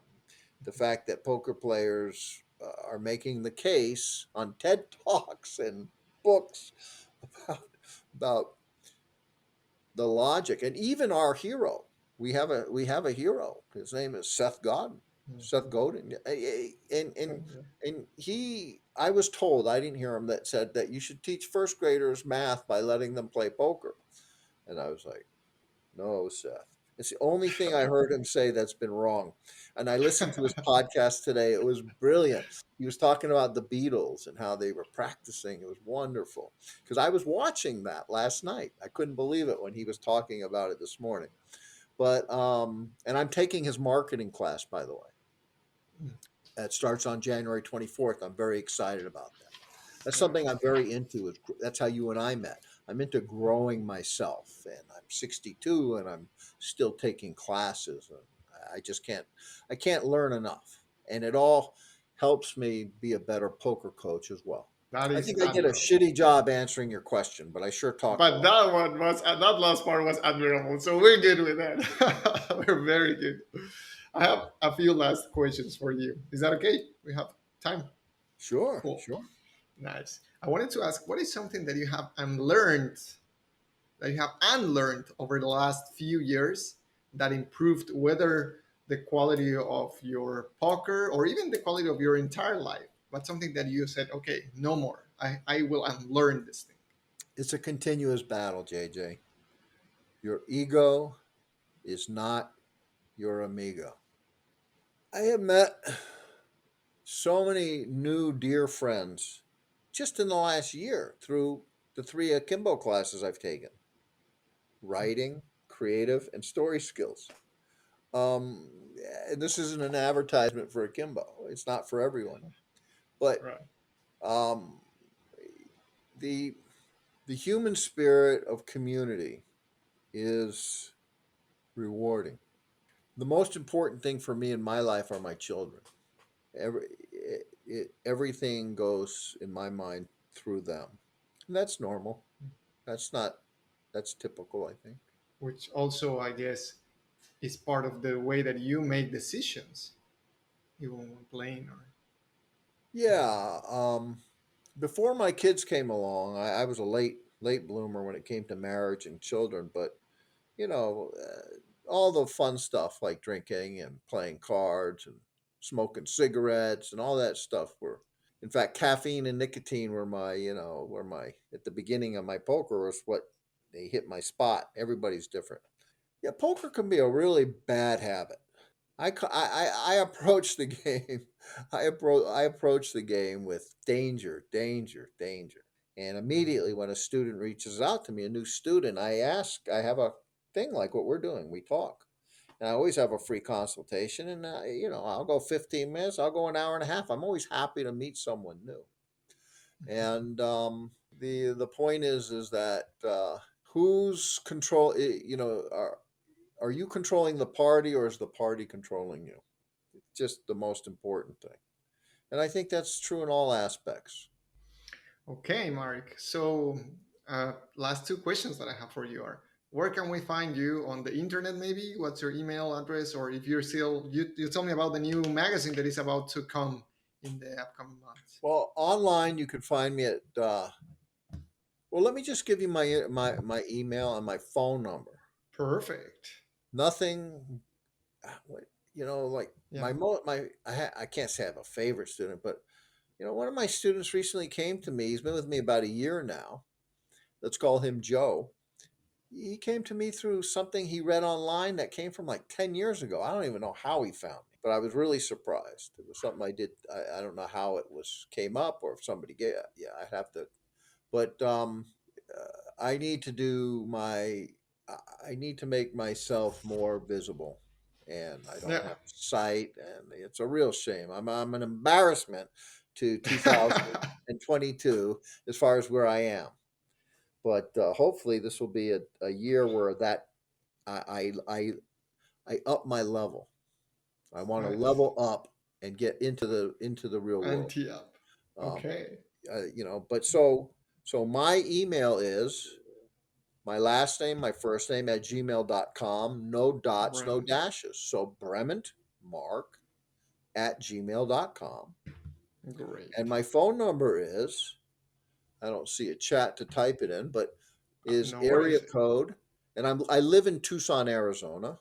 the fact that poker players are making the case on TED Talks and books about, about the logic, and even our hero. we have a hero. His name is Seth Godin. Seth Godin. And he I was told, I didn't hear him, that said that you should teach first graders math by letting them play poker. And I was like, no, Seth. It's the only thing I heard him say that's been wrong. And I listened to his podcast today. It was brilliant. He was talking about the Beatles and how they were practicing. It was wonderful. Because I was watching that last night. I couldn't believe it when he was talking about it this morning. But and I'm taking his marketing class, by the way. That starts on January 24th. I'm very excited about that. That's Yeah. something I'm very into. That's how you and I met. I'm into growing myself, and I'm 62, and I'm still taking classes. And I just can't learn enough, and it all helps me be a better poker coach as well. That I is think I did a admirable. shitty job answering your question, but I sure talked a But lot. that last part was admirable. So we're good with that. We're very good. I have a few last questions for you. Is that okay? We have time. Sure, Cool. sure. Nice. I wanted to ask, what is something that you have unlearned over the last few years that improved whether the quality of your poker or even the quality of your entire life? But something that you said, okay, no more. I will unlearn this thing. It's a continuous battle, JJ. Your ego is not your amigo. I have met so many new dear friends just in the last year through the three akimbo classes I've taken: writing, creative, and story skills. Um, and this isn't an advertisement for akimbo; it's not for everyone. But Right. um, the the human spirit of community is rewarding. The most important thing for me in my life are my children. Everything goes in my mind through them. And that's normal. That's not that's typical, I think. Which also, I guess, is part of the way that you make decisions, even when playing or. Yeah. Before my kids came along, I was a late bloomer when it came to marriage and children. But you know, all the fun stuff like drinking and playing cards and smoking cigarettes and all that stuff were. In fact, caffeine and nicotine were my at the beginning of my poker was what they hit my spot. Everybody's different. Yeah, poker can be a really bad habit. I approach the game. I approach the game with danger, danger, danger. And immediately when a student reaches out to me, a new student, I ask. I have a thing like what we're doing. We talk, and I always have a free consultation. And I'll go 15 minutes. I'll go an hour and a half. I'm always happy to meet someone new. And the point is that who's control? Are you controlling the party, or is the party controlling you? It's just the most important thing. And I think that's true in all aspects. Okay, Mark. So, last two questions that I have for you are: where can we find you on the internet? Maybe what's your email address, or if you're still you tell me about the new magazine that is about to come in the upcoming months. Well, online you can find me at. Well, let me just give you my email and my phone number. Perfect. Nothing, like Yeah. I can't say I have a favorite student, but one of my students recently came to me. He's been with me about a year now. Let's call him Joe. He came to me through something he read online that came from like 10 years ago. I don't even know how he found me, but I was really surprised. It was something I did. I don't know how it was came up, or if somebody gave. Yeah, I'd have to. But I need to do my. I need to make myself more visible, and I don't Yeah. have sight, and it's a real shame. I'm an embarrassment to 2022 as far as where I am. But hopefully, this will be a year where that I up my level. I want to Nice. level up and get into the real world. Anti up. Um, Okay. but so my email is my last name, my first name at gmail.com. No dots, no Brement. dashes. So Brement Mark at gmail.com. And Great. my phone number is, I don't see a chat to type it in, but is No area worries. code, and I live in Tucson, Arizona.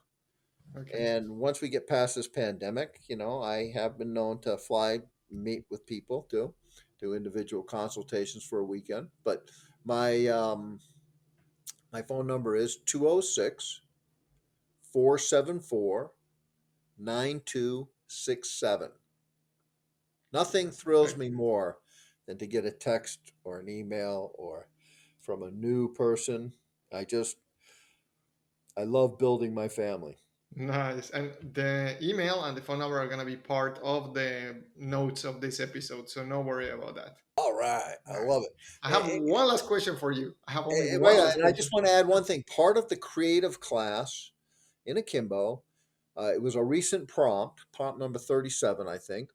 Okay. And once we get past this pandemic, I have been known to fly, meet with people too, do individual consultations for a weekend. But my my phone number is 206-474-9267. Nothing thrills Perfect. me more than to get a text or an email or from a new person. I love building my family. Nice. And the email and the phone number are going to be part of the notes of this episode. So no worry about that. All right, I love Nice. it. I have one last question for you. I have only Wait, one last and I just question. want to add one thing. Part of the creative class in Akimbo, it was a recent prompt number 37, I think,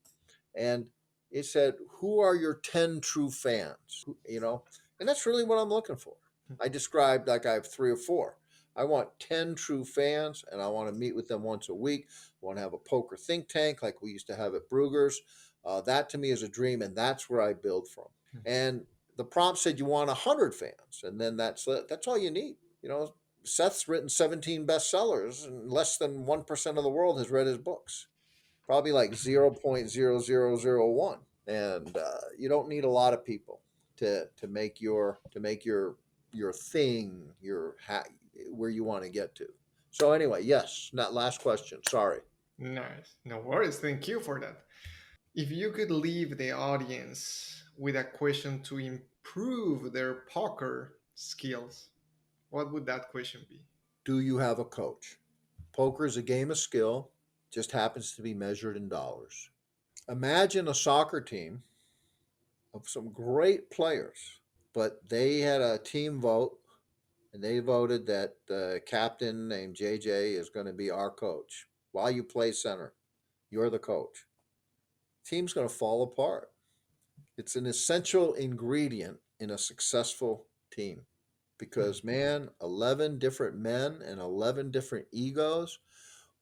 and it said, "Who are your 10 true fans?" And that's really what I'm looking for. I described like I have three or four. I want 10 true fans, and I want to meet with them once a week. I want to have a poker think tank like we used to have at Brugger's. That to me is a dream, and that's where I build from. And the prompt said you want 100 fans, and then that's all you need. Seth's written 17 bestsellers, and less than 1% of the world has read his books. Probably like 0.0001, and you don't need a lot of people to make your thing where you want to get to. So anyway, yes, that last question. Sorry. Nice. No worries. Thank you for that. If you could leave the audience with a question to improve their poker skills, what would that question be? Do you have a coach? Poker is a game of skill, just happens to be measured in dollars. Imagine a soccer team of some great players, but they had a team vote and they voted that the captain named JJ is going to be our coach. While you play center, you're the coach. Team's going to fall apart. It's an essential ingredient in a successful team because, man, 11 different men and 11 different egos.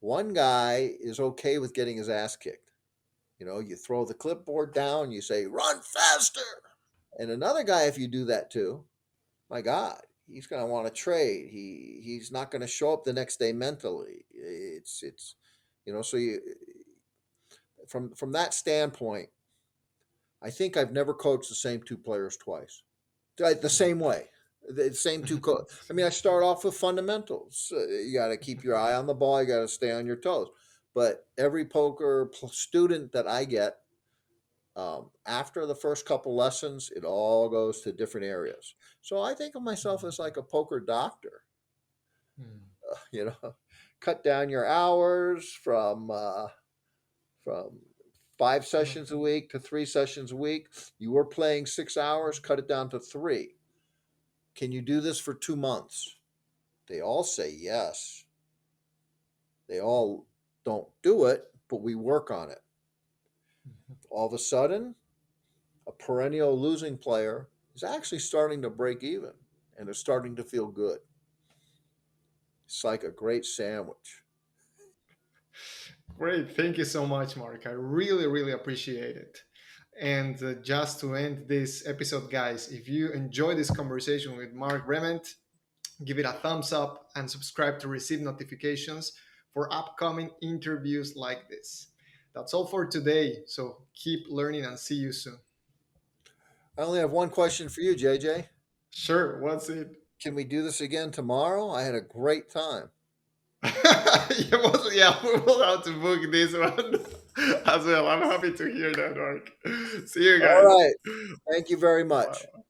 One guy is okay with getting his ass kicked. You throw the clipboard down, you say, run faster. And another guy, if you do that too, my God, he's going to want to trade. He's not going to show up the next day mentally. So from that standpoint, I think I've never coached the same two players twice, the same way. The same two. I mean, I start off with fundamentals. You got to keep your eye on the ball. You got to stay on your toes. But every poker student that I get, after the first couple lessons, it all goes to different areas. So I think of myself as like a poker doctor. You know, cut down your hours from 5 sessions a week to 3 sessions a week. You were playing 6 hours, cut it down to three. Can you do this for 2 months? They all say yes. They all don't do it, but we work on it. All of a sudden, a perennial losing player is actually starting to break even and is starting to feel good. It's like a great sandwich. Great. Thank you so much, Mark. I really, really appreciate it. And just to end this episode, guys, if you enjoy this conversation with Mark Brement, give it a thumbs up and subscribe to receive notifications for upcoming interviews like this. That's all for today. So keep learning and see you soon. I only have one question for you, JJ. Sure, what's it? Can we do this again tomorrow? I had a great time. Yeah, we will have to book this one as well. I'm happy to hear that, Mark. See you All guys. right. Thank you very much. Bye.